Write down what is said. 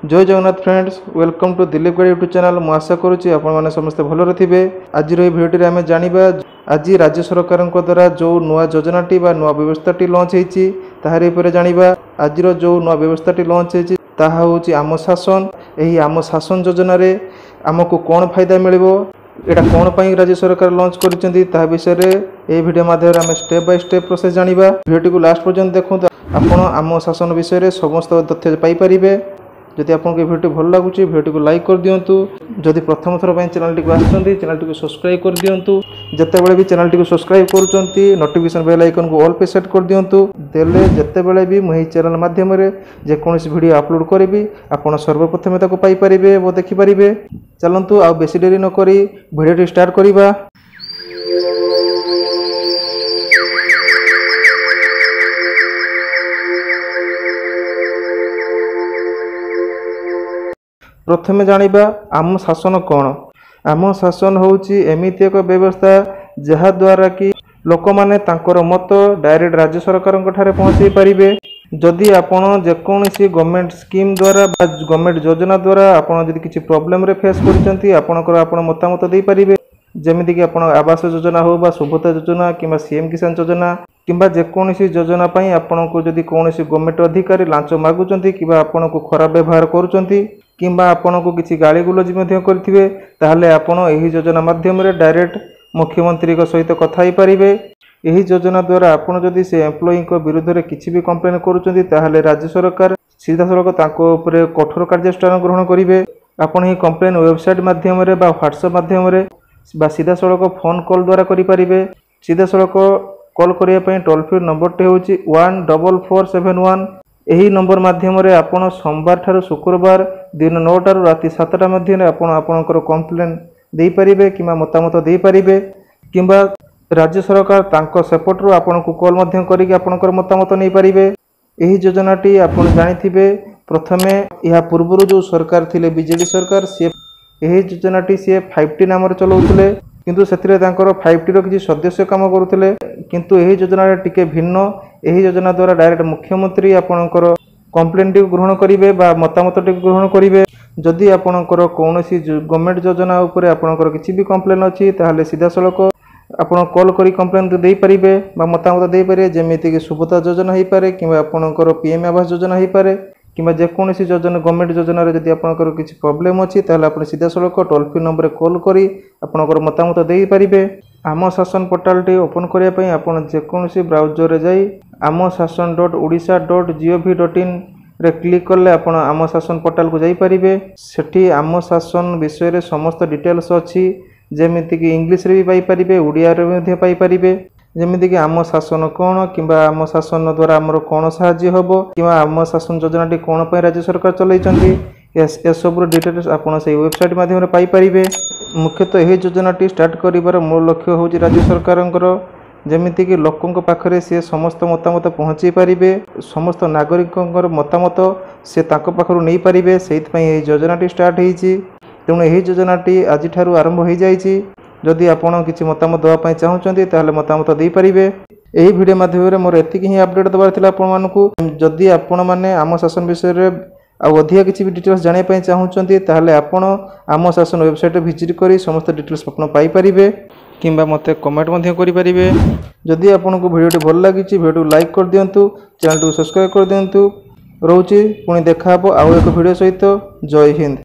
जय Jagannath friends, welcome to Dilip Gadi YouTube channel. मु आशा करुच्ची आपने समस्ते भलरे थे। आज भिडियो आम जाना आज राज्य सरकार द्वारा जो नुआ योजनाटी नुआ व्यवस्थाटी लॉन्च होती ताहारी पर जाना। आज जो नुआ व्यवस्थाटी लॉन्च होती ताहा होची आम शासन। यही आम शासन योजन आमको कौन फायदा मिलिबो, एटा कौन पाई राज्य सरकार लॉन्च करछंती ता विषय रे ए वीडियो माध्यम आम स्टेप बाय स्टेप प्रोसेस जानिबा। वीडियो को लास्ट पर्यंत देखो आपण आम शासन विषय रे समस्त तथ्य पाई परिबे। जदि आपको वीडियो भल लगुच वीडियो को लाइक कर दिंतु। जदि प्रथम थर चैनल टी आसुँच चैनल टी सब्सक्राइब कर दिंतु। जितेबाला भी चैनल टी सब्सक्राइब करुँच नोटिफिकेशन बेल आइकन को ऑल पे सेट कर दिंतु। देले जितेबाला भी मुझे चैनल माध्यम जेकोसी वीडियो अपलोड करी आपड़ सर्वप्रथम ताको पाई परिबे वो देखि परिबे। चलंतु आ बेसी देरी न करी वीडियो स्टार्ट करिबा। प्रथमे जानिबा आम शासन कौन। आम शासन होची एमिति एक व्यवस्था जहा द्वारा कि लोक माने तांकर मत डायरेक्ट राज्य सरकार ठारे पहुँचे पारिबे। जदि आपण जेकोसी गवर्नमेंट स्कीम द्वारा बा गवर्नमेंट योजना द्वारा आपण जदि किछि प्रॉब्लम रे फेस करछंती आपणकर आपण मतामत देई पारिबे। जेमिति कि आपण आवास योजना हो बा सुभद्रा योजना किंबा सीएम किसान योजना किंबा जेकोसी योजना पई आपणको जदि कोनोसी गवर्नमेंट अधिकारी लांच मागुचंती किंबा आपणको खराब व्यवहार करूचंती किंबा आपणको किछि गाली गुलज मध्य करथिबे ताहले आपण एही योजना माध्यम रे डायरेक्ट मुख्यमंत्री को सहित कथा ही पारिबे। एही योजना द्वारा आपण जदि से एम्प्लॉई को विरुद्ध रे किछि भी कंप्लेन करूचंती ताहले राज्य सरकार सीधा सड़क ताको ऊपर कठोर कार्यानुष्ठान ग्रहण करिवे। आपण ही कंप्लेन वेबसाइट माध्यम रे बा व्हाट्सएप माध्यम रे बा सीधा सड़क फोन कॉल द्वारा करि पारिबे। सीधा सड़क कॉल करिया पई टोल फ्री नंबर टे होची 14471। एही नंबर माध्यम रे आपण सोमवार ठारू शुक्रवार दिन 9 टारू राति 7टा मध्य रे आपण आपणकर कंप्लेन देई परिबे किंबा मतामत देई परिबे किंबा राज्य सरकार तांको सेपटरू आपणको कॉल मध्य करिक आपणकर मतामत नै परिबे। एही योजनाटी आपण जानिथिबे प्रथमे या पूर्वरु जो सरकार थिले बीजेडी सरकार से एही योजनाटी से 5T नाम रे चलाउथिले किंतु सेतिरे तांकर 5T रो किछि सदस्य काम करूथिले किंतु एही योजना रे टिके भिन्न। एही योजना द्वारा डायरेक्ट मुख्यमंत्री आपणकर कंप्लेन टी ग्रहण करिवे बा मतामत टी ग्रहण करिवे। जदि आपणकर कोनोसी गवर्नमेंट योजना ऊपर आपणकर किछि भी कंप्लेन अछि ताहाले सीधा सड़क आपण कॉल करी कंप्लेन देई परिबे बा मतामत देई परिबे। जेमिति कि सुभद्रा योजना हेई पारे किंबा आपणकर पीएम आवास योजना हेई पारे किंबा जेकोसी योजना गवर्नमेंट योजना रे जदि आपणकर किछि प्रॉब्लम अछि ताहाले आपण सीधा सड़क टोल फ्री नंबर कॉल करी आपणकर मतामत देई परिबे। आम शासन पोर्टाल टी ओपन करिया पई आपण जेकोसी ब्राउजर रे जाई amsasan.odisha.gov.in रे क्लिक करले आपण आम शासन पोर्टाल को जाई परिबे। सेठी आम शासन विषय रे समस्त डिटेल्स अछि जेमिति कि इंग्लिश रे भी पाई परिबे ओडिया रे भी पाई परिबे। जेमिति कि आम शासन कोन किंबा आम शासन द्वारा हमर कोन सहाय्य होबो किंबा आम शासन योजना टी कोन पय राज्य सरकार चलैचंती ए सब डिटेल्स आपण से वेबसाइट माध्यम रे पाई परिबे। मुख्यतः एही योजना टी स्टार्ट करिबार मूल लक्ष्य होची राज्य सरकारंकर जेमिति कि लोकंक पाखरे से समस्त मतामत पहुँचे पारिबे। समस्त नागरिकंकर मतामत से ताको पाखरु नै पारिबे। सेहित पई एही योजनाटी स्टार्ट हेइची। तेणु एही योजनाटी आज ठारू आरंभ हो जाइछि। जदि आपण किछि मतामत देबा पई चाहुचंती ताहले मतामत देई पारिबे। एही वीडियो माध्यम रे मोर एतिकी ही अपडेट दबार थिला आपण मानकू। जदि आपण माने आम शासन विषय रे आ अधिक किछि भी डिटेल्स जाने पई चाहुचंती ताहले आपण आम शासन वेबसाइट विजिट करी समस्त डिटेल्स आपण पाई परिबे किंबा मते कमेंट मध्य करि परिबे। जदि आपनको वीडियो भल लागिछि वीडियो लाइक कर दियंतु, चैनल को सब्सक्राइब कर दियंतु। रहउछि पुणी देखा हबो आउ एक वीडियो सहित। जय हिंद।